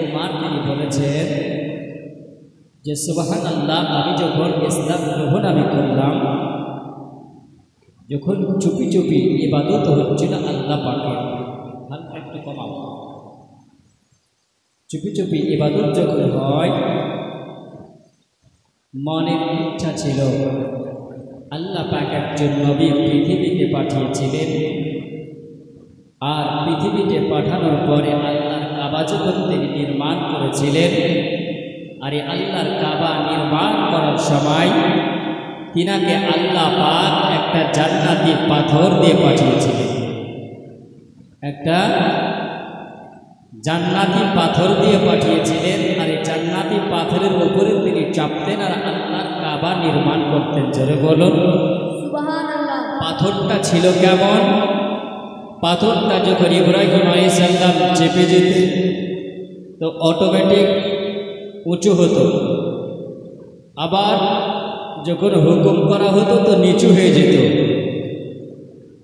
উমার তিনি বলেছেন যে সুবহানাল্লাহ, আমি যখন ইসলাম গ্রহণ করলাম, যখন চুপি চুপি ইবাদত হচ্ছিল আল্লাহ পাকের, হালকা একটু কমাও, চুপি চুপি ইবাদত যখন হয়, মনের ইচ্ছা ছিল আল্লাহ পাক একজন নবী পৃথিবীতে পাঠিয়েছিলেন, আর পৃথিবীতে পাঠানোর পরে আল্লাহর কাবা যখন তিনি নির্মাণ করেছিলেন, আর এই আল্লাহর কাবা নির্মাণ করার সময় তিনাকে আল্লাহ পাক একটা জান্নাতি পাথর দিয়ে পাঠিয়েছিলেন, একটা জান্নাতি পাথর দিয়ে পাঠিয়েছিলেন। আর এই জান্নাতি পাথরের উপরে তিনি চাপতেন আর আল্লাহর কাবা নির্মাণ করতেন। জোরে বলুন সুবহানাল্লাহ। পাথরটা ছিল কেমন? পাথরটা যখন ইব্রাহিম আলাইহিস সালাম চেপে যেতেন তো অটোমেটিক উঁচু হতো, আবার যখন হুকুম করা হতো তো নিচু হয়ে যেত।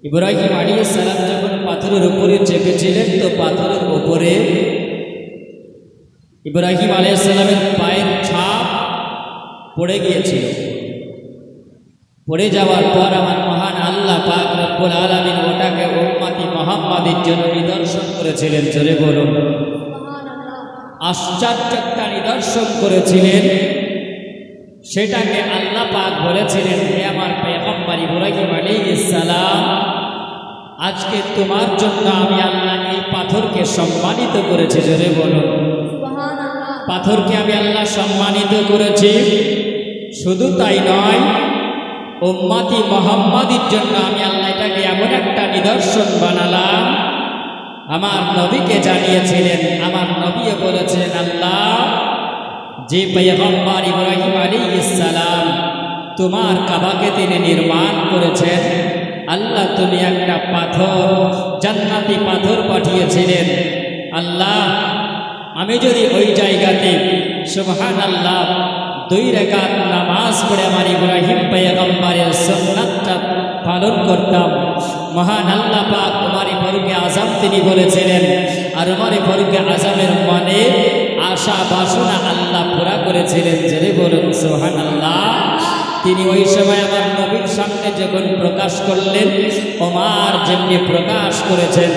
ইব্রাহিম আলাইহিস সালাম যখন পাথরের উপরে চেপেছিলেন তো পাথরের উপরে ইব্রাহিম আলাইহিস সালামের পায়ের ছাপ পড়ে গিয়েছিল। পড়ে যাওয়ার পর আমার মহান আল্লাহ পাক রব্বুল আলামিন ওটাকে উম্মতি মুহাম্মাদের জন্য নিদর্শন করেছিলেন। জোরে বলুন সুবহানাল্লাহ। আশ্চর্য একটা নিদর্শন করেছিলেন। সেটাকে আল্লাহ পাক বলেছিলেন, হে আমার পয়গম্বর ইব্রাহিম আলাইহিস সালাম, আজকে তোমার জন্য আমি আল্লাহ এই পাথরকে সম্মানিত করেছি। জোরে বলুন সুবহানাল্লাহ। পাথরকে আমি আল্লাহ সম্মানিত করেছি। শুধু তাই নয়, উম্মতি মুহাম্মাদের জন্য আমি আল্লাহ এটাকে এমন একটা নিদর্শন বানালাম। আমার নবীকে জানিয়েছিলেন, আমার নবীও বলেছেন, আল্লাহ যে পয়গম্বর ইব্রাহিম আলাইহিস সালাম তোমার কাবাকে তিনি নির্মাণ করেছেন, আল্লাহ তুমি একটা পাথর, জান্নাতি পাথর পাঠিয়েছিলেন। আল্লাহ আমি যদি ওই জায়গাতে সুবহানাল্লাহ 2 রাকাত নামাজ পড়ে আমার ইব্রাহিম পয়গম্বরের সুন্নাতটা পালন করতাম, মহান আল্লাহ পাক উমরে ফারুকে আজম তিনি বলেছিলেন, আর উমরে ফারুকে আজমের মনে আশা বাসনা আল্লাহ পুরা করেছিলেন। জেনে বলুন সুবহানাল্লাহ। তিনি ওই সময় আমার নবীর সামনে যখন প্রকাশ করলেন, ওমর যেমনি প্রকাশ করেছেন,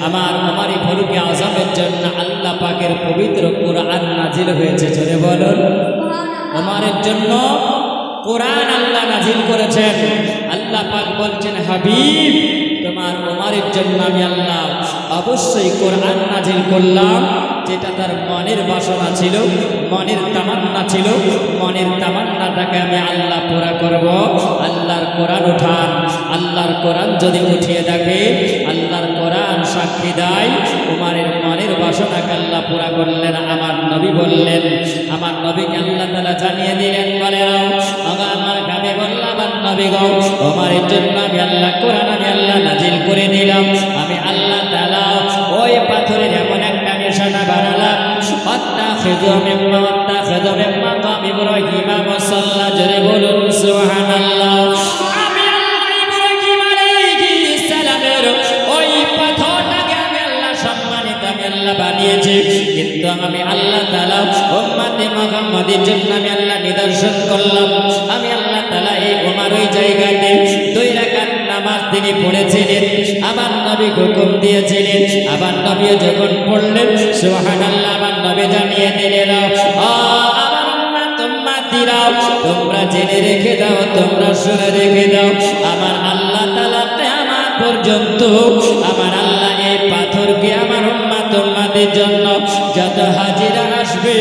আমার উমরে ফারুকে আজমের জন্য আল্লাহ পাকের পবিত্র কোরআন নাজিল হয়েছে। জোরে বলুন। ওমরের জন্য কোরআন আল্লাহ নাজিল করেছেন। আল্লাহ পাক বলছেন, হাবিব তোমার ওমরের জন্য আমি আল্লাহ অবশ্যই কোরআন নাজিল করলাম, যেটা তার মনের বাসনা ছিল, মনের তামান্না ছিল, মনের তামান্নাটাকে আমি আল্লাহ পুরা করব। আল্লাহর কোরআন উঠান। আল্লাহর কোরআন যদি উঠিয়ে দেখে, আল্লাহর কোরআন সাক্ষী দেয় উমরের মনের বাসনাকে আল্লাহ পুরা করলেন। আমার নবী বললেন, আমার নবীকে আল্লাহ তাআলা জানিয়ে দিলেন, বলে আমার গাবে বললাম, আমার নবী গো উমরের জন্য আমি আল্লাহ কোরআন আমি আল্লাহ নাজিল করে দিলাম। আমি আল্লাহ তাআলা ওই পাথরের এমন একটা নিশানা বানালাম, আত্তাখিযু মিম্মা কাম ইব্রাহিম মুসাল্লা। জোরে বলুন সুবহানাল্লাহ। আমি আল্লাহ ইব্রাহিম আলাইহিস সালামের ওই পাথরটাকে আমি আল্লাহ সম্মানিত আমি আল্লাহ বানিয়েছি, কিন্তু আমি আল্লাহ তাআলা উম্মতে মুহাম্মাদের জন্য আমি আল্লাহ নিদর্শন করলাম। আমি আল্লাহ তাআলা এই ওমর ওই জায়গাতে 2 রাকাত নামাজ তিনি পড়েছিলেন, আমার নবী হুকুম দিয়েছিলেন। আমার নবী যখন পড়লেন সুবহানাল্লাহ, আমার নবী জানিয়ে দিলেন, আমার উম্মতিরা তোমরা জেনে রেখে দাও, তোমরা শুনে রেখে দাও, আমার আল্লাহ তাআলা কিয়ামত পর্যন্ত আমার আল্লাহ এই পাথরকে আমার উম্মতের জন্য যত হাজিরা আসবে,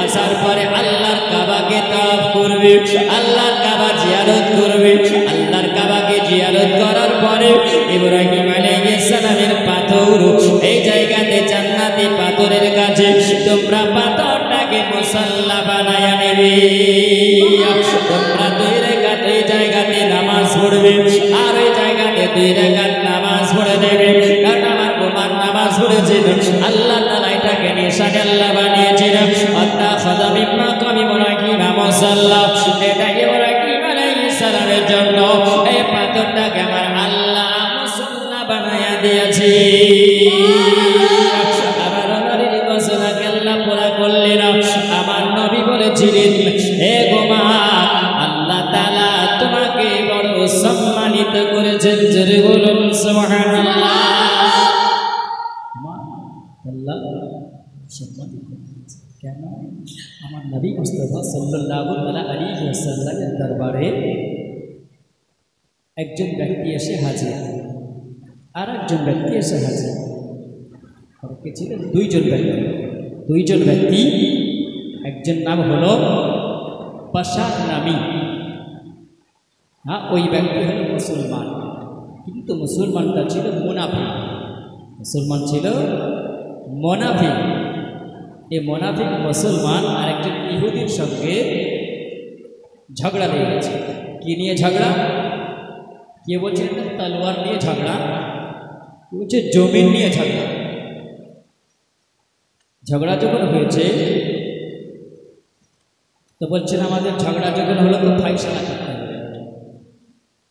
আসার পরে আল্লাহর কাবাকে তাওয়াফ করবে, আল্লাহর কাবা জিয়ারত করবে। আল্লাহর কাবাকে জিয়ারত করার পরে ইব্রাহিম আলাইহিস সালামের পাথর এই জায়গাতে জান্নাতি পাথরের কাছে তোমরা পাথরটাকে মুসাল্লা বানায়া নেবে। তোমরা 2 রাকাত এই জায়গাতে নামাজ পড়বে, আর ওই জায়গাতে 2 রাকাত নামাজ পড়ে দেবে। কারণ আমার ওমর নামাজ পড়েছিল, আল্লাহ তাআলা এটাকে নিশানা আল্লাহ বানিয়েছিল। আত্তাখিযু মিম্মা কাম ইব্রাহিম মুসাল্লা। এটা ইব্রাহিম আলাইহিস সালামের জন্য এই পাথরটাকে আমার আল্লাহ মুসাল্লা বানায়া দিয়েছে। আবার ওমরের ঘোষণাকে আল্লাহ বলছিলেন, হে ওমর, আল্লাহ তাআলা তোমাকে বড় সম্মানিত করেছেন। জোরে বলুন সুবহানাল্লাহ। আল্লাহ সম্মানিত করেছেন কেন? আমার নবী মুস্তাফা সাল্লাল্লাহু আলাইহি ওয়াসাল্লামের দরবারে একজন ব্যক্তি এসে হাজির, আর একজন ব্যক্তি এসে হাজির। কে ছিলেন? দুইজন ব্যক্তি। একজন নাম হলো বাশার নামী। হ্যাঁ, ওই ব্যক্তি হলো মুসলমান, কিন্তু মুসলমানটা ছিল মুনাফিক। মুসলমান ছিল মুনাফিক। এই মুনাফিক মুসলমান আর একজন ইহুদির সঙ্গে ঝগড়া লেগে গেছে। কি নিয়ে ঝগড়া? কে বলছে তলোয়ার নিয়ে ঝগড়া, কে বলছে জমিন নিয়ে ঝগড়া। ঝগড়া যখন হয়েছে তো বলছেন আমাদের ঝগড়া যখন হলো তো ফাইসালা করতে হবে।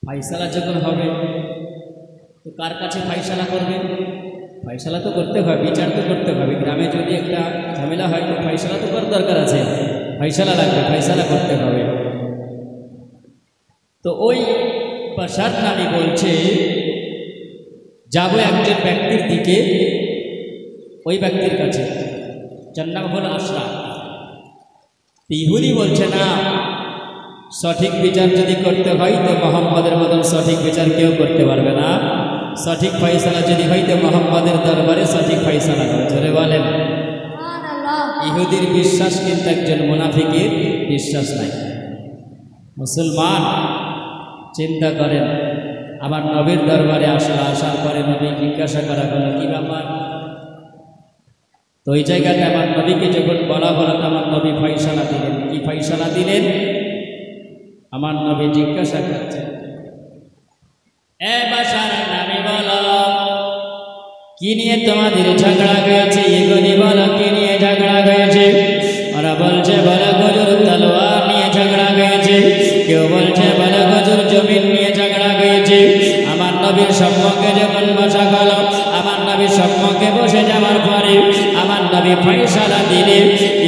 ফাইসালা যখন হবে তো কার কাছে ফাইসালা করবে? ফাইসালা তো করতে হবে, বিচার তো করতে হবে। গ্রামে যদি একটা ঝামেলা হয় তো ফাইসালা তো করার দরকার আছে, ফাইসালা লাগবে, ফাইসালা করতে হবে। তো ওই বাশার নামী বলছে যাবো একজন ব্যক্তির দিকে, ওই ব্যক্তির কাছে, যার নাম হলো আশরাফ। ইহুদি বলছে না, সঠিক বিচার যদি করতে হয় তো মোহাম্মদের মতন সঠিক বিচার কেউ করতে পারবে না। সঠিক ফয়সালা যদি হয় তো মোহাম্মদের দরবারে সঠিক ফয়সালা হবে। জোরে বলেন। ইহুদির বিশ্বাস কিন্তু একজন মুনাফিকের বিশ্বাস নাই। মুসলমান চিন্তা করেন, আমার নবীর দরবারে আসলো, আসার পরে নবী জিজ্ঞাসা করা হলো কি ব্যাপার? তো ওই জায়গাতে আমার নবীকে যখন বলা হলো, আমার নবী ফয়সালা দিলেন। কি ফয়সালা দিলেন? আমার নবী জিজ্ঞাসা করছেন, এ বাশার নামী বলো, কি নিয়ে তোমাদের ঝগড়া হয়েছে? এগুলি বলো, কি নিয়ে ঝগড়া হয়েছে? ওরা বলছে বলো হুজুর তলোয়ার নিয়ে ঝগড়া হয়েছে, কেউ বলছে বলো হুজুর জমিন নিয়ে ঝগড়া হয়েছে। আমার নবীর সম্মুখে যখন বসা গেল, আমার নবীর সম্মুখে বসে যাওয়ার পরে আমার নবী ফয়সালা দিলে,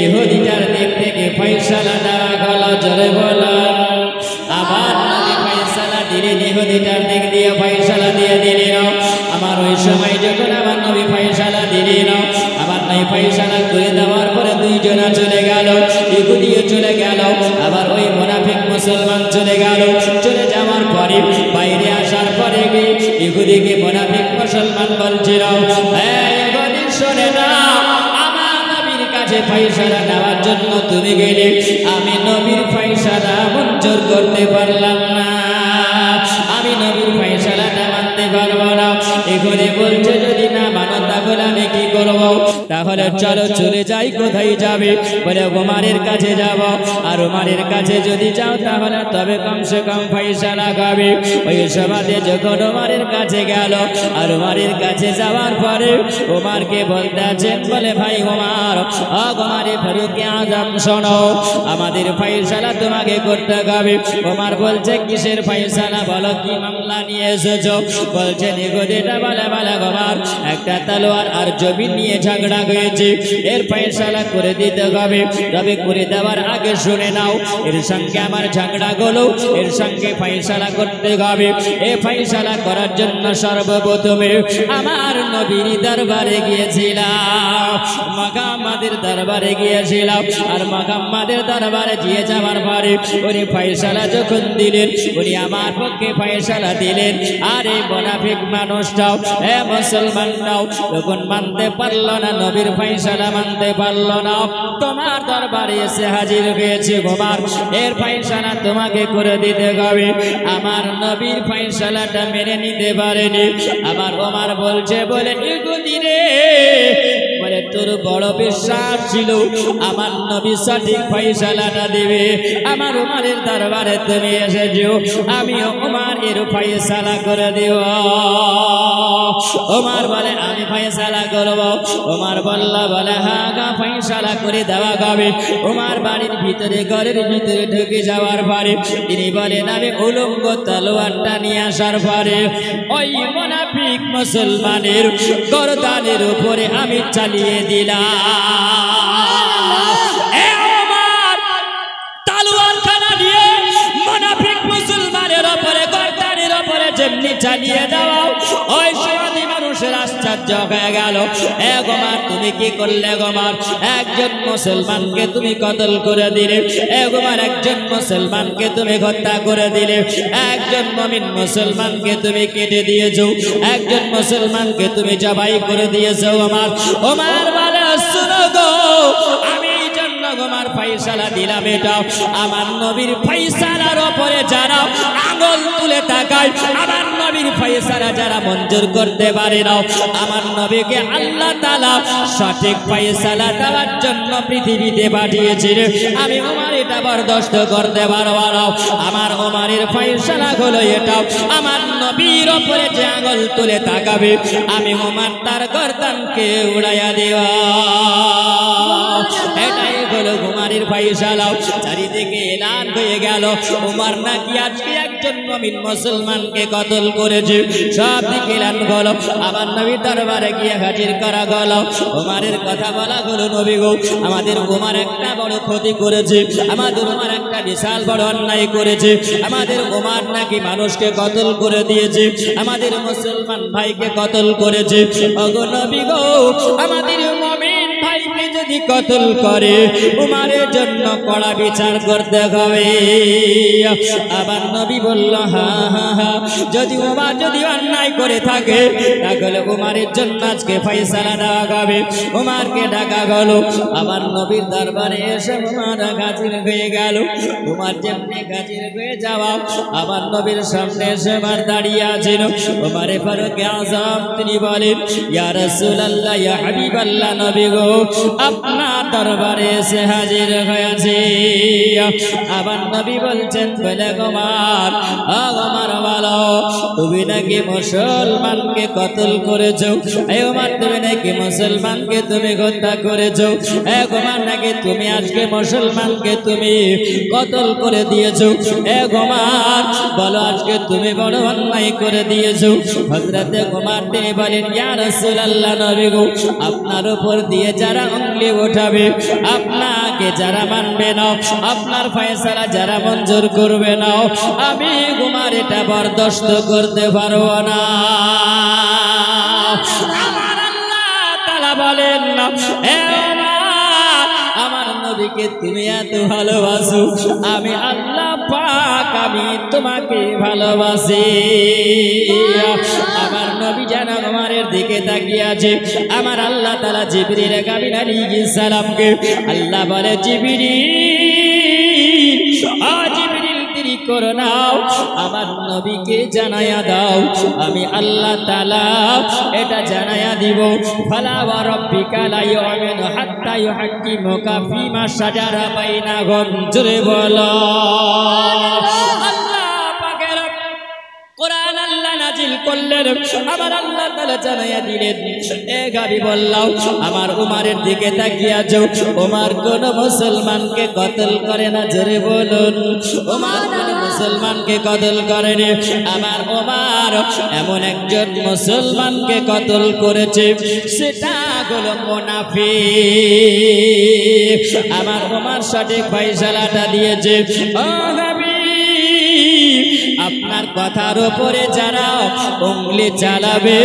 ইহুদিটার দিক থেকে ফয়সালা দেওয়া গেল। জোরে বলো। আমার নবী ফয়সালা দিলেন, ইহুদিটার দিক দিয়ে ফয়সালা দিয়ে দিলেন। আমার ওই সময় যখন আমার নবী ফয়সালা দিলেন, আমার নবী ফয়সালা করে দেওয়ার পরে দুইজনা চলে গেল, ইহুদিও চলে গেল, আবার ওই মুনাফিক মুসলমান চলে গেল। চলে যাওয়ার পরে বাইরে আসার পরে ইহুদিকে মুনাফিক মুসলমান বলছিল, ইহুদি শোনে না, আমার নবীর কাছে ফয়সালা নেওয়ার জন্য তুমি গেলে, আমি নবীর ফয়সালা মঞ্জুর করতে পারলাম না, আমি নবীর ফয়সালাটা মানতে পারবো না। এখানে বলছে যদি না মানো তাহলে আমি কি করব? তাহলে চলো চলে যাই। কোথায় যাবে? বলে ওমরের কাছে যাব। আর ওমরের কাছে যদি যাও তাহলে তবে কমসে কম ফয়সালা হবে। ওই সভাতে যখন ওমরের কাছে গেল, আর ওমরের কাছে যাওয়ার পরে ওমরকে বলতে আছেন, বলে ভাই ওমর, ওমরে ফারুক আজম শোনো, আমাদের ফয়সালা তোমাকে করতে হবে। ওমর বলছে কিসের ফয়সালা? বলো কি মামলা নিয়ে এসেছো? বলছে নিগদিটা বলে বলে ওমর, একটা তলোয়ার আর জমিন নিয়ে ঝগড়া হয়েছে, এর ফয়সালা করে দিতে হবে। তবে করে দেওয়ার আগে শুনে নাও, এর সঙ্গে আমার ঝগড়া গুলো, এর সঙ্গে ফয়সালা করতে হবে। এই ফয়সালা করার জন্য সর্বপ্রথমে আমার নবীর দরবারে গিয়েছিলাম, মুহাম্মাদের দরবারে গিয়েছিলাম। আর মুহাম্মাদের দরবারে গিয়ে যাওয়ার পরে উনি ফয়সালা যখন দিলেন, উনি আমার পক্ষে ফয়সালা দিলেন। আর এই মুনাফিক মানুষটাও, এ মুসলমানটাও যখন মানতে পারল না, নবীর ফয়সালা মানতে পারল না, তোমার দরবারে এসে হাজির হয়েছে। ওমর, এর ফয়সালা তোমাকে করে দিতে হবে। আমার নবীর ফয়সালাটা মেনে নিতে পারেনি। আমার ওমর বলছে, বলে ইহুদি রে, বলে তোর বড় বিশ্বাস ছিল আমার নবী সঠিক ফয়সালাটা দেবে। আমার ওমরের দরবারে তুমি এসেছো, আমি ওমর এর ফয়সালা করে দেব। ওমর বলে আমি ফয়সালা করব। ওমর বলল, বলে হ্যাঁ গা, ফয়সালা করে দেওয়া হবে। ওমর বাড়ির ভিতরে, ঘরের ভিতরে ঢুকে যাওয়ার পরে তিনি বলেন, আমি উলঙ্গ তলোয়ারটা নিয়ে আসার পরে ওই মুনাফিক মুসলমানের গর্দানের উপরে আমি চালিয়ে দিলাম। হয়ে গেল। ওমর তুমি কি করলে ওমর? একজন মুসলমানকে তুমি কতল করে দিলে। ওমর একজন মুসলমানকে তুমি হত্যা করে দিলে। একজন মুমিন মুসলমানকে তুমি কেটে দিয়েছো, একজন মুসলমানকে তুমি জবাই করে দিয়েছো। ওমর বলে শুনো গো, আমি ওমর ফয়সালা দিলাম এটা। আমার নবীর ফয়সালার উপরে যারা আঙ্গুল তুলে তাকায়, আমার নবীর ফয়সালা যারা মঞ্জুর করতে পারে না, আমার নবীকে আল্লাহ তাআলা সঠিক ফয়সালা দেওয়ার জন্য পৃথিবীতে পাঠিয়েছিলেন। আমি ওমর এটা বরদাস্ত করতে পারব না। আমার ওমরের ফয়সালা হলো এটা, আমার নবীর উপরে যে আঙ্গুল তুলে তাকাবে, আমি ওমর তার গর্দানকে উড়াইয়া দেব। এটাই হলো ওমরের ফয়সালা। চারিদিকে এলান হয়ে গেল, ওমর নাকি আজকে একজন মুমিন মুসলমানকে কতল করেছে। সব দিকে এলান হলো, আমার নবীর দরবারে গিয়ে হাজির করা গেল। ওমরের কথা বলা হলো, নবী গো, আমাদের ওমর একটা বড় ক্ষতি করেছে, আমাদের ওমর একটা বিশাল বড় অন্যায় করেছে। আমাদের ওমর নাকি মানুষকে কতল করে দিয়েছে, আমাদের মুসলমান ভাইকে কতল করেছে। ওগো নবী গো, আমাদের মুমিন ভাইকে যদি কতল করে, ওমরের জন্য কড়া বিচার করতে হবে। আবার নবী বলল, হ্যাঁ হ্যাঁ হ্যাঁ, যদি ওমর যদি অন্যায় করে থাকে, তাহলে ওমরের জন্য আজকে ফয়সালা দেওয়া হবে। ওমরকে ডাকা গেল, আবার নবীর দরবারে এসে ওমর হাজির হয়ে গেল। ওমর যেমনি হাজির হয়ে যাওয়া, আবার নবীর সামনে এসে ওমর দাঁড়িয়ে আছেন। ওমরে ফারুক আযম তিনি বলেন, ইয়া রাসূলুল্লাহ, ইয়া হাবিবাল্লাহ, নবী গো, আপনার দরবারে এসে হাজির হয়েছে। আবার নবী বলছেন, বলে ওমর, ওমর বলো, তুমি নাকি মুসলমানকে কতল করেছো। ওমর তুমি নাকি মুসলমানকে তুমি হত্যা করেছো। ওমর নাকি তুমি আজকে মুসলমানকে তুমি কতল করে দিয়েছো। ওমর বলো, আজকে তুমি বড় অন্যায় করে দিয়েছো। হযরতে ওমর তিনি বলেন, ইয়া রাসূলুল্লাহ, নবী গো, আপনার উপর দিয়ে যারা উঙ্গলি উঠাবে, আপনাকে যারা মানবে না, আপনার ফয়সালা যারা মঞ্জুর করবে না, আমি ওমর এটা বরদাস্ত করতে পারব না। আমার আল্লাহ তাআলা বলেন, হে ওমর, আমার নবীকে তুমি এত ভালোবাসো, আমি আল্লাহ পাক আমি তোমাকে ভালোবাসি। আমার নবী যেন ওমরের দিকে তাকিয়ে আছে। আমার আল্লাহ তাআলা জিবরিল আলাইহিস সালামকে আল্লাহ বলে, জিবরিল, জিবরিল দেরি করো না, আমার নবীকে জানায়া দাও, আমি আল্লাহ তাআলা এটা জানায়া দিব। ফালা ওয়া রাব্বিকা লা ইউমিনু হাত্তা ইউহাক্কিমুকা ফীমা শাজারা বাইনাহুম। জোরে বলো, কোরআন আল্লাহ নাজিল করলেন, আমার আল্লাহ তাআলা জানাইয়া দিলেন, এ গাবি বললাম, আমার ওমরের দিকে তাকিয়ে আছো, ওমর কোন মুসলমানকে কতল করে না। জোরে বলুন, ওমর কোন মুসলমানকে কতল করেনি। আমার ওমর এমন একজন মুসলমানকে কতল করেছে, সেটা হলো মুনাফিক। আমার ওমর সঠিক ফয়সালাটা দিয়েছে। ও নবী, আপনার কথার উপরে যারা উঙ্গলি চালাবে,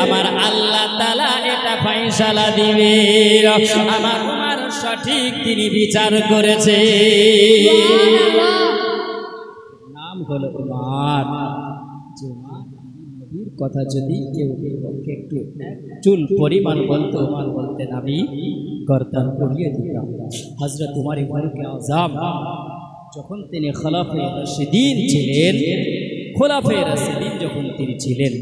আমার আল্লাহ তাআলা এটা ফয়সালা দিবে। আমার ওমর সঠিক তিনি বিচার করেছে। নাম হলো ওমর। নবীর কথা যদি কেউ একটু চুল পরিমাণ বলতো, ওমর বলতেন, আমি গর্দান উড়িয়ে দিতাম। হযরত ওমর ফারুক আযম যখন তিনি খলাফায়ে রাশিদিন ছিলেন, খোলাফায়ে রাশিদিন যখন তিনি ছিলেন,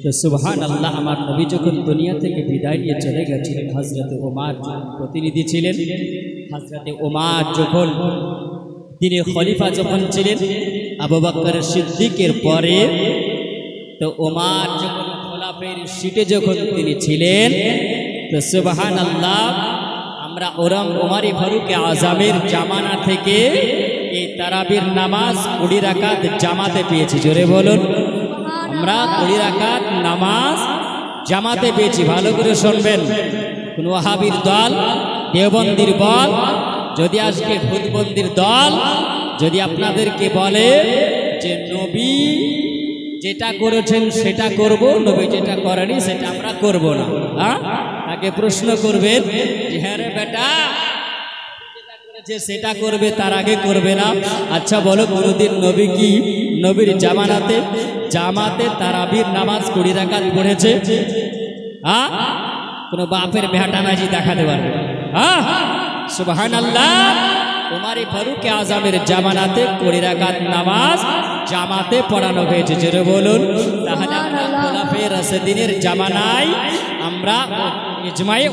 তো সুবহানাল্লাহ, আমার নবী যখন দুনিয়া থেকে বিদায় নিয়ে চলে গেছিলেন, হযরত ওমর প্রতিনিধি ছিলেন। হযরত ওমর যখন তিনি খলিফা যখন ছিলেন আবু বকর সিদ্দিকের পরে, তো ওমর যখন খোলাফায়ের সিটে যখন তিনি ছিলেন, তো সুবহানাল্লাহ, আমরা ওমর ফারুক আযমের জামানা থেকে এই তারাবির নামাজ 20 রাকাত জামাতে পেয়েছি। জোরে বলুন, আমরা 20 রাকাত নামাজ জামাতে পেয়েছি। ভালো করে শুনবেন, কোন ওয়াহাবির দল, দেওবন্দির দল, যদি আজকে খুদবন্দির দল যদি আপনাদেরকে বলে যে নবী যেটা করেছেন সেটা করব, নবী যেটা করেনি সেটা আমরা করব না। হ্যাঁ, তাকে প্রশ্ন করবেন যে হ্যাঁ রে বেটা, যে সেটা করবে তার আগে করবে না। আচ্ছা বলো, কোনদিন নবী কি নবীর জামাতে তারাবির নামাজ 20 রাকাত পড়েছে? হ্যাঁ, কোন বাপের বেহাটামাজি দেখাতে পারবে? হ্যাঁ, সুবহানাল্লাহ। উমর ফারুক আজমের জামানাতে 20 রাকাত নামাজ জামাতে পড়ানো হয়েছে, জোরে বলুন। তাহলে আমরা খোলাফায়ে রাশিদিনের জামানায় আমরা ইজমায়ে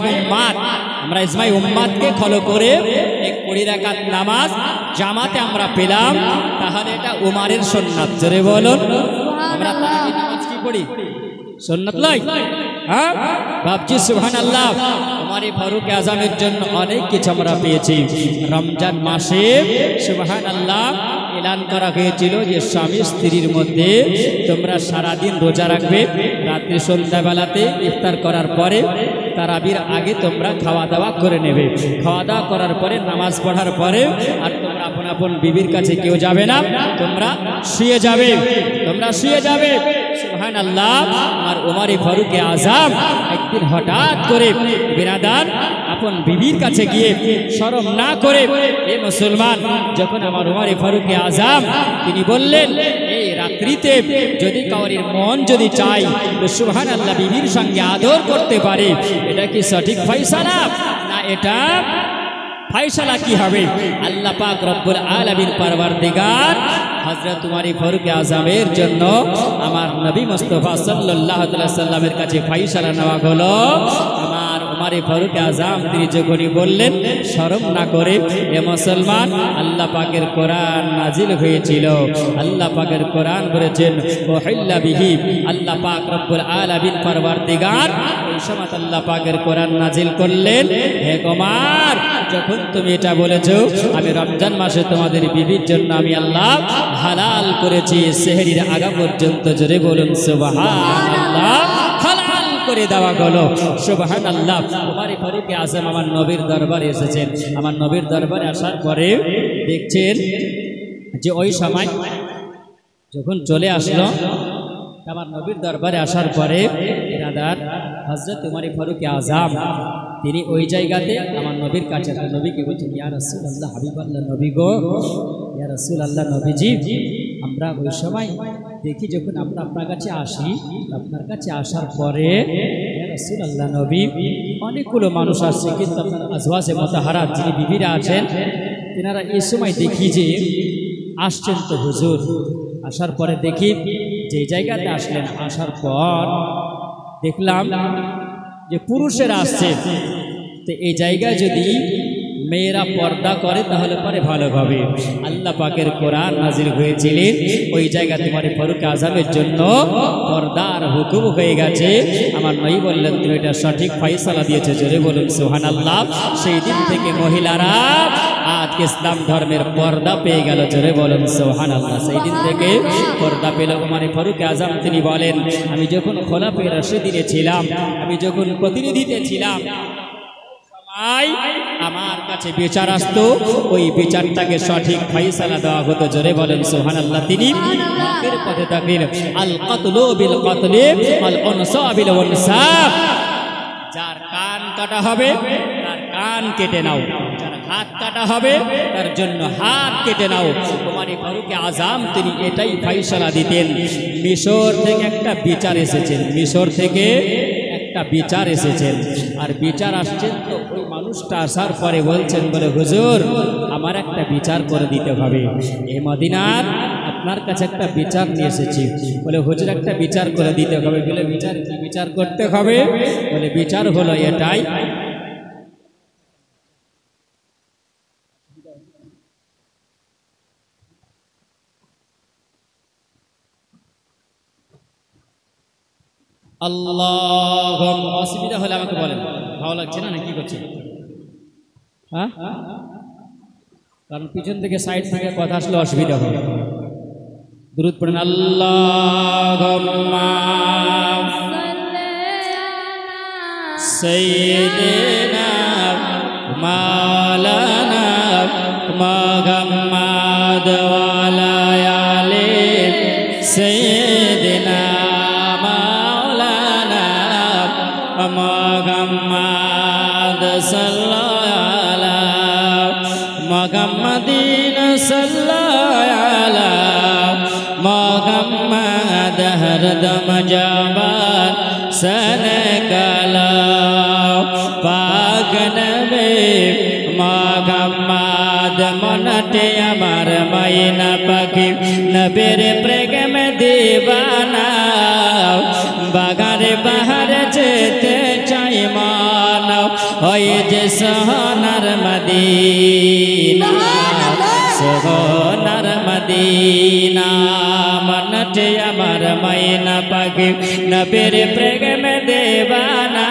উম্মাতকে ফলো করে এক 20 রাকাত নামাজ জামাতে আমরা পেলাম। তাহলে এটা উমরের সুন্নাত, জোরে বলুন। আমরা তারাবির নামাজ কি পড়ি? সুন্নাত লয়? হ্যাঁ, ভাবছি সুবহানাল্লাহ। উমর ফারুক আজমের জন্য অনেক কিছু আমরা পেয়েছি। রমজান মাসে সুবহানাল্লাহ এলান করা হয়েছিল যে স্বামী স্ত্রীর মধ্যে তোমরা সারাদিন রোজা রাখবে, রাত্রি সন্ধ্যাবেলাতে ইফতার করার পরে তারাবির আগে তোমরা খাওয়া দাওয়া করে নেবে। খাওয়া দাওয়া করার পরে নামাজ পড়ার পরে আর তোমরা আপন আপন বিবির কাছে কেউ যাবে না, তোমরা শুয়ে যাবে। সুবহানাল্লাহ। আর উমর ফারুক আজম একদিন হঠাৎ করে বিরাদার আপন বিবির কাছে গিয়ে শরম না করে, এ মুসলমান, যখন আমার উমর ফারুক আজম তিনি বললেন এই রাত্রিতে যদি কাউরির মন যদি চাই তো সুবহানাল্লাহ বিবির সঙ্গে আদর করতে পারে, এটা কি সঠিক ফয়সালা না এটা ফয়সালা কি হবে? আল্লাহ পাক রব্বুল আলামিন পরওয়ারদিগার হযরত উমর ফারুক আজমের জন্য আমার নবী মুস্তাফা সাল্লাল্লাহু আলাইহি ওয়াসাল্লামের কাছে ফয়সালা নেওয়া হলো। আমার উমর ফারুক আজম তিনি যখনই বললেন শরম না করে, এ মুসলমান, আল্লাহ পাকের কোরআন নাজিল হয়েছিল। আল্লাহ পাকের কোরআন বলেছেন ওহিল্লা বিহি, আল্লাহ পাক রব্বুল আলামিন পরওয়ারদিগার এই সময় আল্লাহ পাকের কোরআন নাজিল করলেন, হে কুমার, যখন তুমি এটা বলেছো আমি রমজান মাসে তোমাদের বিবির জন্য আমি আল্লাহ হালাল করেছি সেহরির আগা পর্যন্ত, জোরে বলুন সুবহানাল্লাহ, হালাল করে দেওয়া হলো। সুবহানাল্লাহ। উমর ফারুক আজম আমার নবীর দরবারে এসেছেন। আমার নবীর দরবারে আসার পরে দেখছেন যে ওই সময় যখন চলে আসলো আমার নবীর দরবারে আসার পরে বিরাদার হযরত উমর ফারুক আজম তিনি ওই জায়গাতে আমার নবীর কাছে নবীকে বলছেন, ইয়া রাসূলুল্লাহ, হাবিবাল্লাহ, নবী গো, ইয়া রাসূলুল্লাহ, নবীজি, আমরা ওই সময় দেখি যখন আমরা আপনার কাছে আসি, আপনার কাছে আসার পরে ইয়া রাসূলুল্লাহ নবী, অনেকগুলো মানুষ আসছে, কিন্তু আপনার আজওয়াজে মুতাহারাত যিনি বিবিরা আছেন তেনারা এই সময় দেখি যে আসছেন তো হুজুর। আসার পরে দেখি যে জায়গাতে আসলেন, আসার পর দেখলাম যে পুরুষেরা আসছে। তো এই জায়গায় যদি মেয়েরা পর্দা করে তাহলে পরে ভালো হবে। আল্লাহ পাকের কোরআন নাজিল হয়েছিলেন ওই জায়গা তোমার ফারুক আজমের জন্য পর্দার হুকুম হয়ে গেছে। আমার নবী বললেন তুমি এটা সঠিক ফয়সালা দিয়েছে, জোরে বলুন সুবহানাল্লাহ। সেই দিন থেকে মহিলারা আজকে ইসলাম ধর্মের পর্দা পেয়ে গেল, জোরে বলুন সুবহানাল্লাহ। সেই দিন থেকে পর্দা পেল উমর ফারুক আজম। তিনি বলেন, আমি যখন খোলাফায়ে রাশিদিনে ছিলাম, আমি যখন প্রতিনিধিতে ছিলাম, আমার কাছে বিচার আসতো, ওই বিচারটাকে সঠিক ফয়সালা দেওয়া হতো, জোরে বলেন সুবহানাল্লাহ। তিনি হকের পথে থাকলেন। আল কতলু বিল কতলি আল উনসা বিল উনসা, যার কান কাটা হবে তার কান কেটে নাও, যার হাত কাটা হবে তার জন্য হাত কেটে নাও। উমর ফারুক আজম তিনি এটাই ফয়সালা দিতেন। মিশর থেকে একটা বিচার এসেছেন, মিশর থেকে একটা বিচার এসেছেন, আর বিচার আসছেন তো ওই মানুষটা আসার পরে বলছেন, বলে হুজুর আমার একটা বিচার করে দিতে হবে, এই মদিনার আপনার কাছে একটা বিচার নিয়ে এসেছি। বলে হুজুর একটা বিচার করে দিতে হবে। বলে বিচার কি বিচার করতে হবে? বলে বিচার হলো এটাই, আল্লাহ, অসুবিধা হলে আমাকে বলেন, ভালো লাগছে না কি করছে? হ্যাঁ, কারণ পিছন থেকে সাইড থেকে কথা আসলে অসুবিধা হবে। দুরূদ পড়েন, আল্লাহুম্মা সাইয়্যিদিনা মাওলানা মুহাম্মদ ওয়া আলা আলি সাইয়্যিদিনা محمدين صلى على محمد हरदम जवान सन काला पाक नबी محمد मनटे अमर मैना पाखी नबीर प्रेम दीवाना बागारे बाहर जेते चाই मान होए जे सोनार मदीना सोनार मदीना मनटे अमर मैना पाखी नबीर प्रेम दीवाना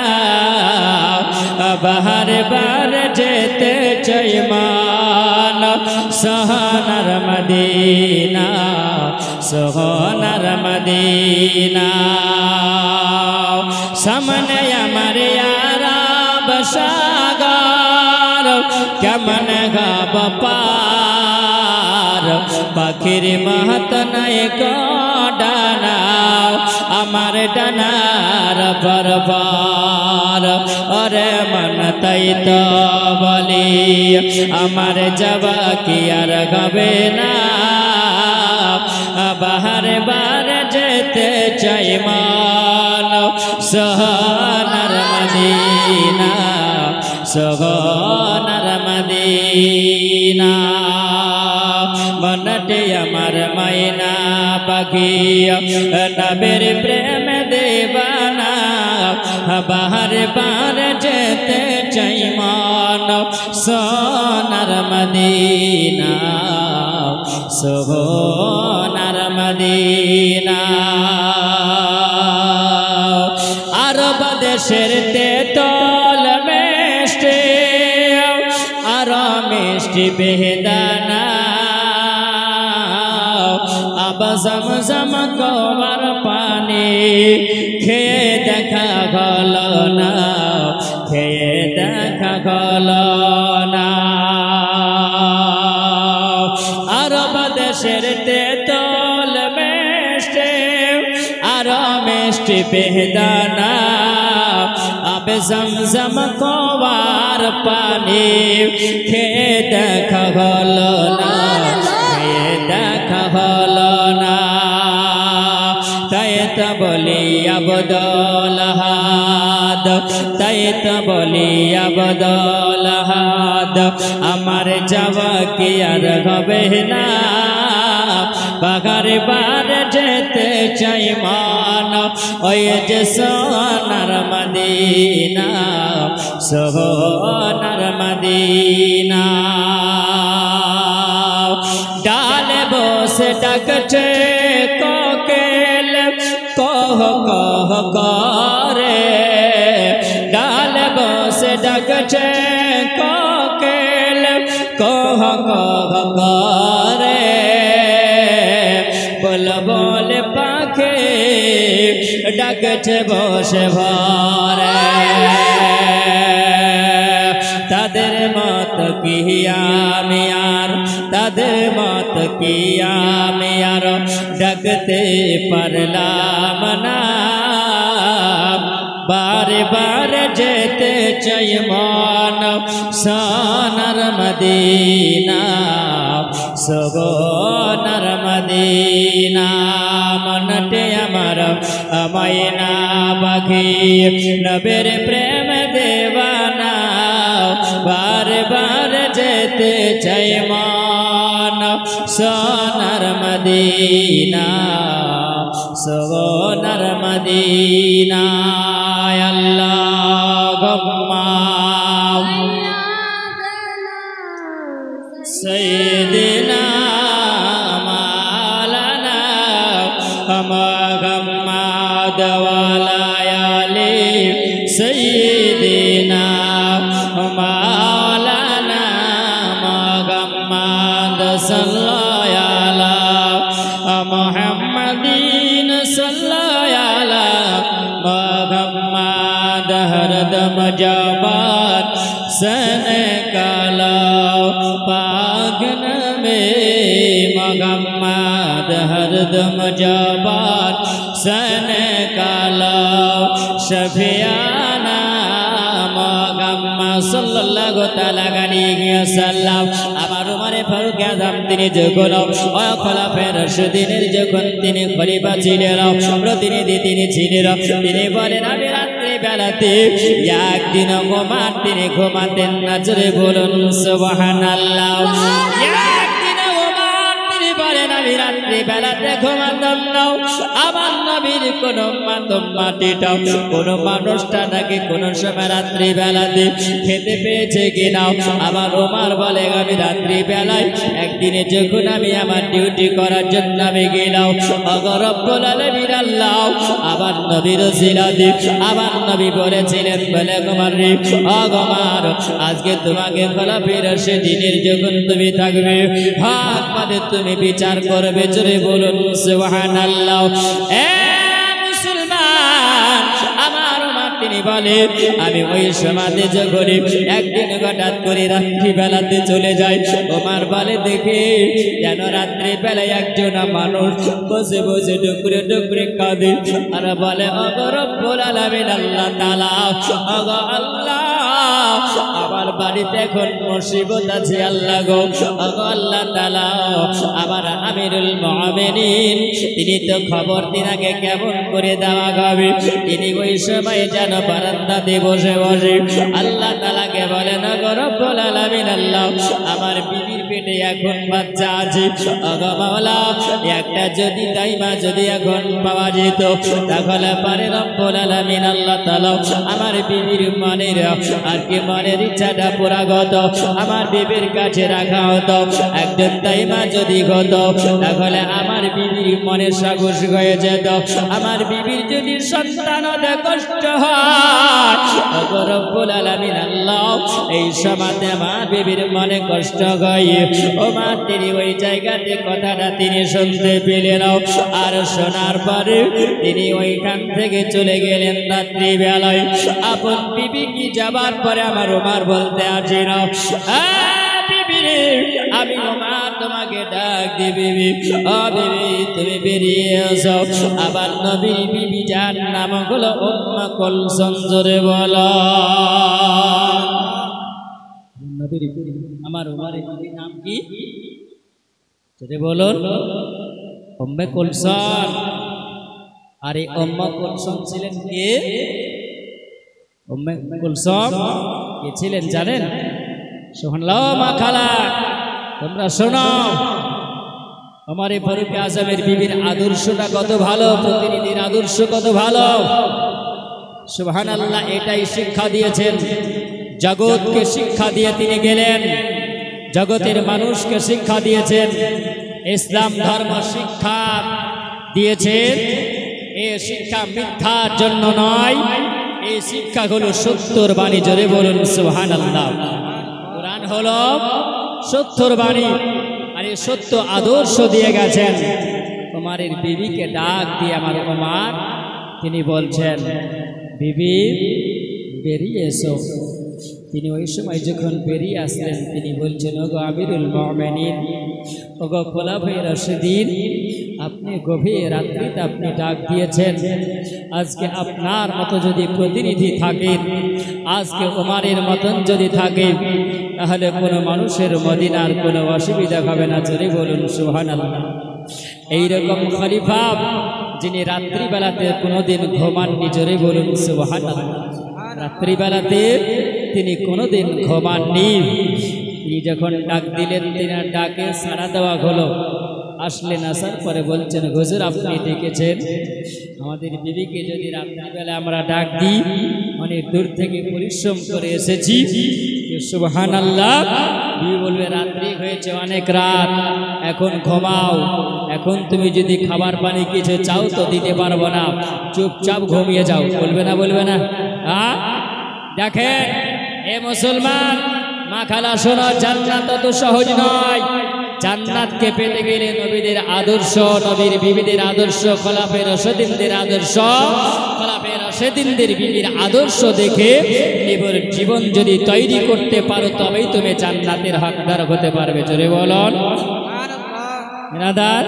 बाहर बार जेते चाই मान सोनार मदीना सोनार मदीना सामने हमारे यारा बसागार केमन गाब पार पाखिर महत नय डाना আমার ডানার বরবার अरे मन तई तो বলি আমার যাওয়া কি আর হবে না বাহার বার যেতে চাই মান সোনার মদিনা সোনার মদিনা मनटे अमर मैना पाखी नबीर प्रेम दीवाना बाहर बार जेते चाই मान सोनार मदीना सोनार मदीना अरब देशेर तेतल मिष्टि आरो मिष्टि बेदाना अब जमजम कोमर पानी खेये देखा गलो ना खेये देखा गलो ना अरब देशेर तेतल मिष्टि आरो मिष्टि बेदाना अब जमजम कोमर पानी खेये देखा गलो ना देखा हलो ना तैत बोली अब्दुल हाद तैत बोली अब्दुल हाद अमर जावा की यार হবে না बागार बार जेते চাই मान ওই যে সোনার মদিনা সোনার মদিনা डाले बोसे डकचे कोकेल कोह कोह करे डाले बोसे डकचे कोकेल कोह कोह करे बोल बोल पाखे डकचे बोसे भरे तादेर मत की आमी यार तादेर मत की आमी यार डकते पारलाम ना बारे बारे जेते चाই मान सोनार मदीना सोनार मदीना मनटे अमर मैना पाखी नबीर प्रेम दीवाना बार बार जेते चाই मान सोनार मदीना सोनार मदीना अल्लाहुम्मा सय्यिदिना मौलाना मुहम्मद वाला आले सय्यिदिना मौलाना मुहम्मद सल्लल्लाहु अलैहि मुहम्मदीन सल्लल्लाहु अलैहि मुहम्मद हरदम जवान सन काला पाक नबी मुहम्मद हरदम जवान सन काला शफियाना मुहम्मद सल्लल्लाहु সাল্লাল্লাহু তাআলা আলাইহি ওয়াসাল্লাম আমার উমরে ফারুক আযম তিনি যখন খলিফায়ে রাশিদিনের যখন তিনি খলিফা ছিলেন প্রতিনিধি তিনি ছিলেন তিনি বলেন আমি রাত্রি বেলাতে একদিন ওমর তিনি ঘুমাতেন না জোরে বলুন সুবহানাল্লাহ একদিন ওমর তিনি বলেন আমি রাত্রি বেলাতে ঘুমাতাম না আমার নবীর কোন মাটিটাও কোন মানুষটা নাকি কোন সময় রাত্রি বেলাতে খেতে পেয়েছে কিনা আমার ওমর বলে আমি রাত্রি বেলায় একদিনে যখন আমি আমার ডিউটি করার জন্য আমি গেলাম ওগো রব্বুল আলামিন আল্লাহ আমার নবীর ওসিলাতে আমার নবী বলেছিলেন বলে ওমর রে ওগো ওমর আজকে তোমাকে খলিফায়ে রাশিদিনের যখন তুমি থাকবে হক পথে তুমি বিচার করবে জোরে বলুন সুবহানাল্লাহ তিনি বলে আমি ওই সমাজে যখন একদিন হঠাৎ করে রাত্রি বেলাতে চলে যাই ওমর বলে দেখে যেন রাত্রি বেলায় একজন মানুষ বসে বসে ডুকরে ডুকরে কাঁদে আর বলে ওগো রব্বুল আলামিন আল্লাহ তাআলা ওগো আল্লাহ আমার বাড়িতে এখন মুসিবত আছে আল্লাহ গো ওগো আল্লাহ তাআলা আমার আমিরুল মুমিনিন তিনি তো খবর দিনাকে কেমন করে দেওয়া হবে তিনি ওই সময় যেন বারান্দাতে বসে বসে আল্লাহ তাআলাকে বলেন ওগো রব্বুল আলামিন আল্লাহ আমার বিবির পেটে এখন বাচ্চা আছে ওগো মাওলা একটা যদি দাইমা যদি এখন পাওয়া যেত তাহলে পারে রব্বুল আলামিন আল্লাহ তাআলা আমার বিবির মনের আর কি মনের ইচ্ছাটা পুরা হতো আমার বিবির কাছে রাখা হতো একজন দাইমা যদি হতো তাহলে আমার বিবির মনে সাহস হয়ে যেত আমার বিবির যদি সন্তান হতে কষ্ট হয় ওগো রব্বুল আলামিন আল্লাহ এই সমাজে আমার বিবির মনে কষ্ট হয় ও মা তিনি ওই জায়গাতে কথাটা তিনি শুনতে পেলেন আর শোনার পরে তিনি ওইখান থেকে চলে গেলেন রাত্রি বেলায় আপন বিবি কি যাবার পরে আমার ওমর বলতে আসি না বিবি রে আমি ওমর তোমাকে ডাক দিই বিবি ও বিবি তুমি বেরিয়ে আসো আবার নবী বিবি যার নাম হলো উম্মে কুলসুম জোরে বলো নবীর আমার ওমরের বিবির নাম কি জোরে বলুন উম্মে কুলসুম আর এই উম্মে কুলসুম ছিলেন কে উম্মে কুলসুম কে ছিলেন জানেন সুবহানাল্লাহ মা খালা তোমরা শোনো ওমর ফারুক আযমের বিবির আদর্শটা কত ভালো প্রতিনিধির আদর্শ কত ভালো সুবহানাল্লাহ এটাই শিক্ষা দিয়েছেন জগৎকে শিক্ষা দিয়ে তিনি গেলেন জগতের মানুষকে শিক্ষা দিয়েছেন ইসলাম ধর্ম শিক্ষা দিয়েছেন এই শিক্ষা মিথ্যার জন্য নয় এই শিক্ষাগুলো সত্যর বাণী জোরে বলুন সুবহানাল্লাহ কোরআন হলো সত্যর বাণী আর এই সত্য আদর্শ দিয়ে গেছেন ওমরের বিবিকে ডাক দিয়ে আমার ওমর তিনি বলছেন বিবি বেরিয়ে এসো তিনি ওই সময় যখন বেরিয়ে আসলেন তিনি বলছেন ওগো আমিরুল মুমিনিন ওগো খলিফায়ে রাশিদিন আপনি গভীর রাত্রিতে আপনি ডাক দিয়েছেন আজকে আপনার মতো যদি প্রতিনিধি থাকেন আজকে ওমরের মতন যদি থাকে তাহলে কোনো মানুষের মদিনার কোনো অসুবিধা হবে না জোরে বলুন সুবহানাল্লাহ এইরকম খলিফা যিনি রাত্রিবেলাতে কোনোদিন ঘুমাননি জোরে বলুন সুবহানাল্লাহ রাত্রিবেলাতে তিনি কোনোদিন ঘুমাননি তিনি যখন ডাক দিলেন তিনি ডাকে সাড়া দেওয়া হলো আসলেন আসার পরে বলছেন হুজুর আপনি ডেকেছেন আমাদের বিবিকে যদি রাত্রিবেলা আমরা ডাক দিই অনেক দূর থেকে পরিশ্রম করে এসেছি সুবহানাল্লাহ বিবি বলবে রাত্রি হয়েছে অনেক রাত এখন ঘুমাও এখন তুমি যদি খাবার পানি কিছু চাও তো দিতে পারবো না চুপচাপ ঘুমিয়ে যাও বলবে না দেখে এ মুসলমান মা খালা শোনো জান্নাত তো সহজ নয় জান্নাতকে পেতে গেলে নবীদের আদর্শ নবীর বিবিদের আদর্শ খলিফায়ে রাশিদিনদের আদর্শ খলিফায়ে রাশিদিনদের বিবির আদর্শ দেখে নিজের জীবন যদি তৈরি করতে পারো তবেই তুমি জান্নাতের হকদার হতে পারবে জোরে বলুন সুবহানাল্লাহ মিনাদার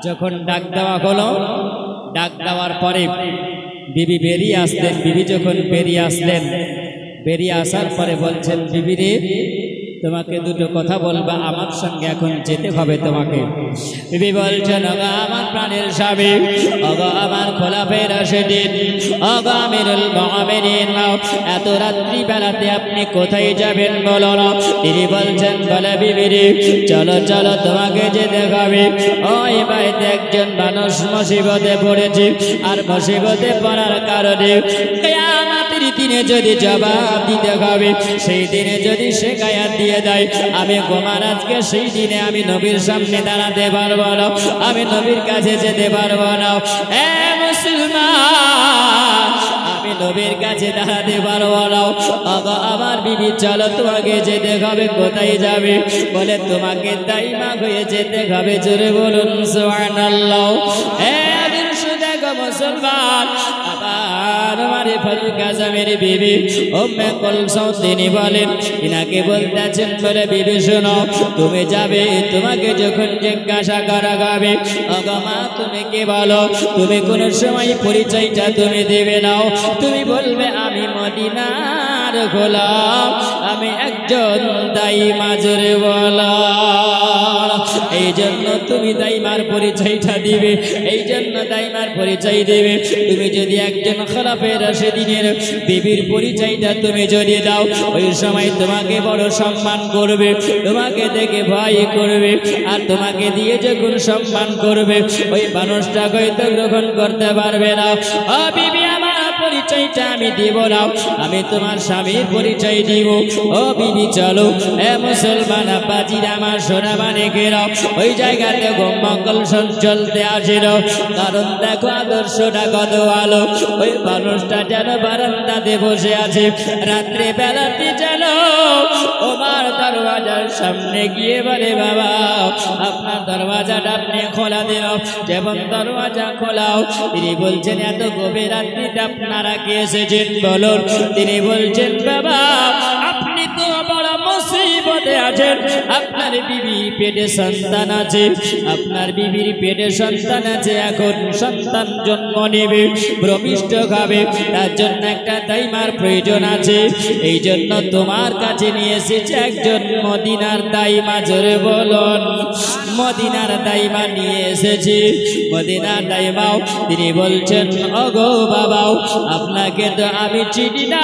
যখন ডাক দেওয়া হলো ডাক দেওয়ার পরে বিবি বেরিয়ে আসলেন বিবি যখন বেরিয়ে আসলেন বেরিয়ে আসার পরে বলছেন বিবি রে তোমাকে দুটো কথা বলবা আমার সঙ্গে এখন যেতে হবে তোমাকে বিবি বলছেন ওগো আমার প্রাণের স্বামী ওগো আমার খোলাফায়ে রাশিদিন ওগো আমিরুল মুমিনিন এত রাত্রি বেলাতে আপনি কোথায় যাবেন বলো না তিনি বলছেন বলে বিবি রে চলো চলো তোমাকে যেতে হবে ওই বাড়িতে একজন মানুষ মুসিবতে পড়েছে আর মুসিবতে পড়ার কারণে কিয়ামতের দিনে যদি জবাব দিতে হবে সেই দিনে যদি সে গায়াত দিয়ে দেয় আমি গোমারাজকে সেই দিনে আমি নবীর সামনে দাঁড়াতে পারবো না আমি নবীর কাছে যেতে পারবো না এ মুসলমান আমি নবীর কাছে দাঁড়াতে পারবো না ওগো আমার বিবি চলো তোমাকে যেতে হবে কোথায় যাবে বলে তোমাকে দাইমা হয়ে যেতে হবে জোরে বলুন সুবহানাল্লাহ এ দিন শুধু গো মুসলমান আবার আমার ফারুক আজমের বিবি উম্মে কুলসুম তিনি বলেন ইনাকে বলতেছেন বলে বিবি শোনো তুমি যাবে তোমাকে যখন জিজ্ঞাসা করা হবে ওগো মা তুমি কে বলো তুমি কোন সময় পরিচয়টা তুমি দেবে নাও তুমি বলবে আমি মদিনার গোলাম আমি একজন দাইমা জোরে বলো এই জন্য তুমি দাইমার পরিচয়টা দিবে এই জন্য দাইমার পরিচয় দেবে তুমি যদি একজন খোলাফায়ে রাশিদিনের বিবির পরিচয়টা তুমি যদি দাও ওই সময় তোমাকে বড় সম্মান করবে তোমাকে দেখে ভয় করবে আর তোমাকে দিয়ে যখন সম্মান করবে ওই মানুষটা হয়তো গ্রহণ করতে পারবে না ও বিবি আমার পরিচয়টা আমি দিব না আমি তোমার স্বামীর পরিচয় দিব ও বিবি চলো এ মুসলমান বাজিরা আমার সোনা মানিকেরা ওই জায়গাতে গোমঙ্গল চলতে আসিল কারণ দেখো আদর্শটা কত ভালো ওই মানুষটা যেন বারান্দাতে বসে আছে রাত্রে বেলাতে যেন ওমার দরওয়াজার সামনে গিয়ে বলে বাবা আপনার দরওয়াজাটা আপনি খোলা দিন যেমন দরওয়াজা খোলাও তিনি বলছেন এত গভীর রাত্রিতে আপনারা কে এসেছেন বলুন তিনি বলছেন বাবা আপনি তো বড় মুসিবতে আছেন আপনার বিবি পেটে সন্তান আছে আপনার বিবির পেটে সন্তান আছে এখন সন্তান জন্ম নেবে ভূমিষ্ঠ খাবে তার জন্য একটা দাইমার প্রয়োজন আছে এই জন্য তোমার কাছে নিয়ে এসেছে একজন মদিনার দাইমা জোরে বলুন মদিনার দাইমা নিয়ে এসেছি মদিনার দাইমাও তিনি বলছেন ওগো বাবাও আপনাকে তো আমি চিনি না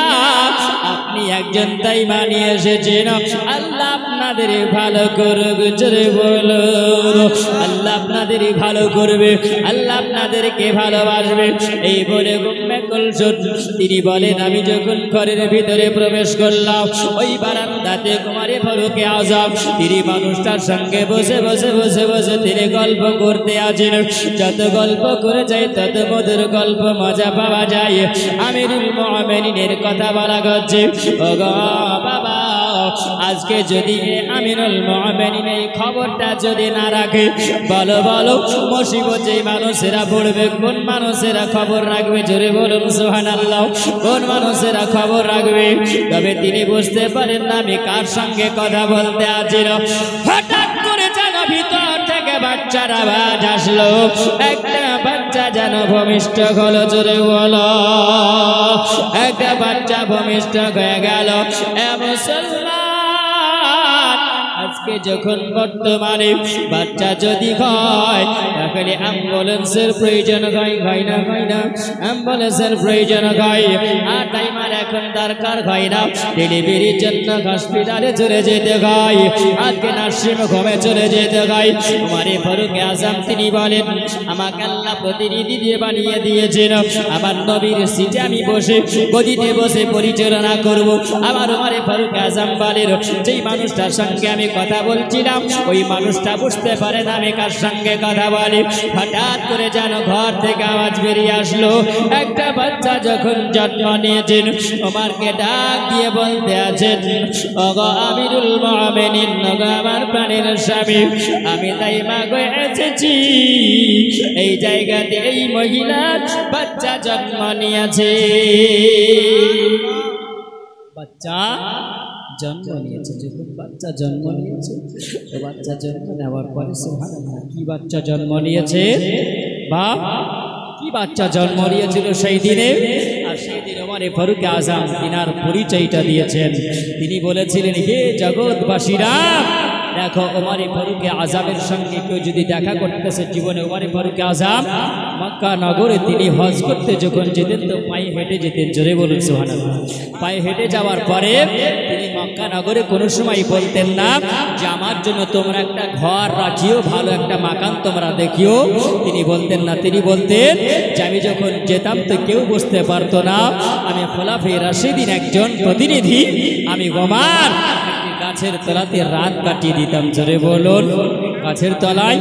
আপনি একজন দাইমা নিয়ে এসেছেন আল্লাহ আপনাদের ভালো করুক জোরে বলুন আল্লাহ আপনাদের ভালো করবে আল্লাহ আপনাদেরকে ভালোবাসবে এই বলে উম্মে কুলসুম তিনি বলেন আমি যখন ঘরের ভিতরে প্রবেশ করলাম ওই বারান্দাতে কুমারে ফারুক আজম তিনি মানুষটার সঙ্গে বসে বসে বসে বসে তিনি গল্প করতে আছেন যত গল্প করে যায় তত মধুর গল্প মজা পাওয়া যায় আমিরুল মুমিনিনের কথা বলা হচ্ছে ওগো বাবা আজকে যদি আমিরুল মুমিনিন এই খবরটা যদি না রাখে বলো বলো মুসিবতে মানুষেরা পড়বে কোন মানুষেরা খবর রাখবে জোরে বলুন সুবহানাল্লাহ কোন মানুষেরা খবর রাখবে তবে তিনি বুঝতে পারেন না আমি কার সঙ্গে কথা বলতে আছি হঠাৎ করে যেন ভিতর থেকে বাচ্চার আওয়াজ আসলো একটা বাচ্চা যেন ভূমিষ্ঠ হলো জোরে বলো একটা বাচ্চা ভূমিষ্ঠ হয়ে গেল এ মুসলমান আজকে যখন বর্তমানে বাচ্চা যদি হয় তাহলে অ্যাম্বুলেন্সের প্রয়োজন হয় না অ্যাম্বুলেন্সের প্রয়োজন হয় আর টাইমার এখন দরকার হয় না ডেলিভারির জন্য হসপিটালে চলে যেতে হয় আজকে নার্সিং হোমে চলে যেতে হয় উমরে ফারুক আজম তিনি বলেন আমাকে আল্লাহ প্রতিনিধি দিয়ে বানিয়ে দিয়েছেন আমার নবীর সিটে আমি বসে গদিতে বসে পরিচালনা করব আমার উমরে ফারুক আজম বলেন যেই মানুষটার সঙ্গে আমি কথা বলছিলাম ওই মানুষটা বুঝতে পারে না আমি কার সঙ্গে কথা বলি হঠাৎ করে যেন ঘর থেকে আওয়াজ বেরিয়ে আসলো একটা বাচ্চা যখন জন্ম নিয়েছেন ওমরকে ডাক দিয়ে বলতে আছেন ওগো আমিরুল মুমিনিন ওগো আমার প্রাণের স্বামী আমি দাইমা হয়ে এসেছি এই জায়গাতে এই মহিলার বাচ্চা জন্ম নিয়েছে বাচ্চা জন্ম নিয়েছে যখন বাচ্চা জন্ম নিয়েছে তো বাচ্চা জন্ম নেওয়ার পরে সুবহানাল্লাহ কি বাচ্চা জন্ম নিয়েছে বা কি বাচ্চা জন্ম নিয়েছিল সেই দিনে আর সেই দিনে উমরে ফারুক আজম তিনার পরিচয়টা দিয়েছেন। তিনি বলেছিলেন, হে জগৎবাসীরা, দেখো উমরে ফারুক আজমের সঙ্গে কেউ যদি দেখা করতেছে জীবনে, উমরে ফারুক আজম মক্কা নগরে তিনি হজ করতে যখন যেতেন তো পায়ে হেঁটে যেতেন। জোরে বলুন সুবহানাল্লাহ। পায়ে হেঁটে যাওয়ার পরে তিনি মক্কা নগরে কোনো সময় বলতেন না যে আমার জন্য তোমরা একটা ঘর রাখিও, ভালো একটা মাকান তোমরা দেখিও। তিনি বলতেন না, তিনি বলতেন যে আমি যখন যেতাম তো কেউ বুঝতে পারতো না আমি খোলাফায়ে রাশিদিন একজন প্রতিনিধি, আমি ওমর গাছের তলাতে রাত কাটিয়ে দিতাম। জোরে বলুন, গাছের তলায়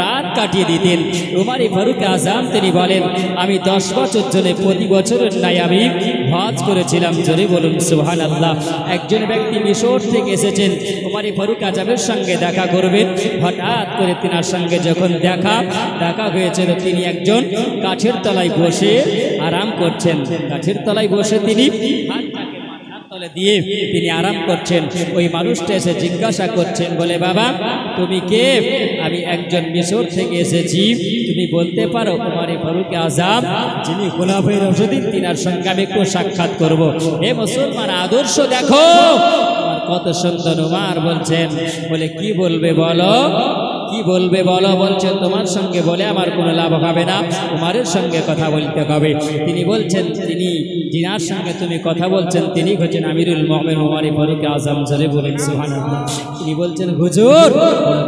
রাত কাটিয়ে দিতেন উমরে ফারুক আজম। তিনি বলেন আমি 10 বছর ধরে প্রতি বছরের ন্যায় আমি হজ করেছিলাম। জোরে বলুন সুবহানাল্লাহ। একজন ব্যক্তি মিশর থেকে এসেছেন উমরে ফারুক আজমের সঙ্গে দেখা করবেন। হঠাৎ করে তিনার সঙ্গে যখন দেখা হয়েছিল, তিনি একজন গাছের তলায় বসে আরাম করছেন। গাছের তলায় বসে তিনি তলে দিয়ে তিনি আরাম করছেন। ওই মানুষটা এসে জিজ্ঞাসা করছেন, বলে বাবা তুমি কে? আমি একজন মিশর থেকে এসেছি, তুমি বলতে পারো উমরে ফারুক আজম যিনি খোলাফায়ে রাশিদিন তিনার সঙ্গে আমি একটু সাক্ষাৎ করব। হে মুসলমান, আদর্শ দেখো কত সুন্দর। উমর বলছেন, বলে কি বলবে বলো, কি বলবে বলো? বলছে তোমার সঙ্গে বলে আমার কোনো লাভ হবে না, উমরের সঙ্গে কথা বলতে হবে। তিনি বলছেন, তিনি যিনার সঙ্গে তুমি কথা বলছেন তিনি হচ্ছেন আমিরুল মুমিনিন উমরে ফারুক আজম। জোরে বলেন সুবহানাল্লাহ। তিনি বলছেন, হুজুর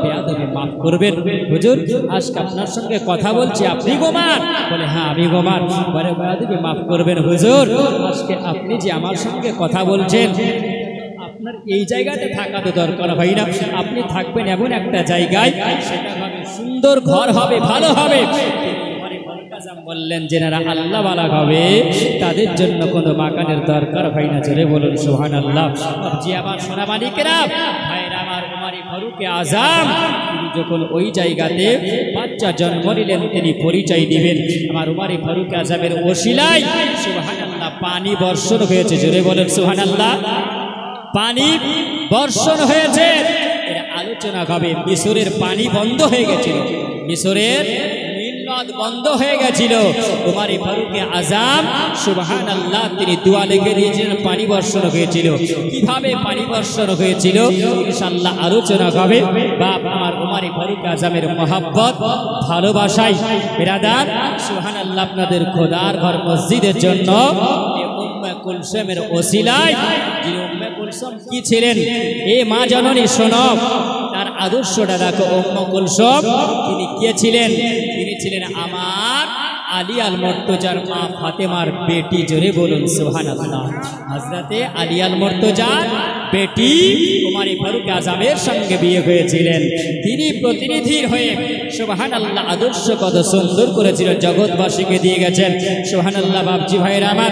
বেয়াদবি মাফ করবেন, হুজুর আজকে আপনার সঙ্গে কথা বলছি, আপনি গোমান? বলে হ্যাঁ আমি গোমান। বলে বেয়াদবি মাফ করবেন হুজুর, আজকে আপনি যে আমার সঙ্গে কথা বলছেন আপনার এই জায়গাতে থাকা তো দরকার হয় না, আপনি থাকবেন এমন একটা জায়গায় সেটা হবে সুন্দর ঘর হবে, ভালো হবে। বললেন যেনারা আল্লাহ ওয়ালা হবে তাদের জন্য কোনো মাকানের দরকার হয় না। জোরে বলুন সুবহানাল্লাহ। জি আমার সোনা মালিকেরা, ভাইরা আমার, উমরে ফারুক আজম তিনি যখন ওই জায়গাতে বাচ্চা জন্ম নিলেন তিনি পরিচয় দিবেন। আমার উমরে ফারুক আজমের ওসিলায় সুবহানাল্লাহ পানি বর্ষণ হয়েছে। জোরে বলেন সুবহানাল্লাহ। পানি বর্ষণ হয়েছে, এর আলোচনা হবে। মিশরের পানি বন্ধ হয়ে গেছিল, মিশরের নীলনদ বন্ধ হয়ে গেছিল। উমরে ফারুক আজম সুবহানাল্লাহ তিনি দোয়া লিখে দিয়েছিলেন, পানি বর্ষণ হয়েছিল। কিভাবে পানি বর্ষণ হয়েছিল ইনশাআল্লাহ আলোচনা হবে। বাপ আমার উমরে ফারুক আজমের মহব্বত ভালোবাসায় বিরাদার সুবহানাল্লাহ আপনাদের খোদার ঘর মসজিদের জন্য উম্মে কুলসুমের ওসিলায়, যিনি উম্মে কুলসুম কি ছিলেন এ মা জননী শোনো, তার আদর্শটা দেখো। উম্মে কুলসুম তিনি কে ছিলেন? তিনি ছিলেন আমার আলী আল মুর্তজার মা ফাতেমার বেটি। জোরে বলুন সুবহানাল্লাহ। হযরতে আলী আল মুর্তজার বেটি উমরে ফারুক আজমের সঙ্গে বিয়ে হয়েছিলেন। তিনি প্রতিনিধির হয়ে সুবহানাল্লাহ আদর্শ কত সুন্দর করেছিলেন, জগৎবাসীকে দিয়ে গেছেন। সুবহানাল্লাহ। বাপজি ভাইরা আমার,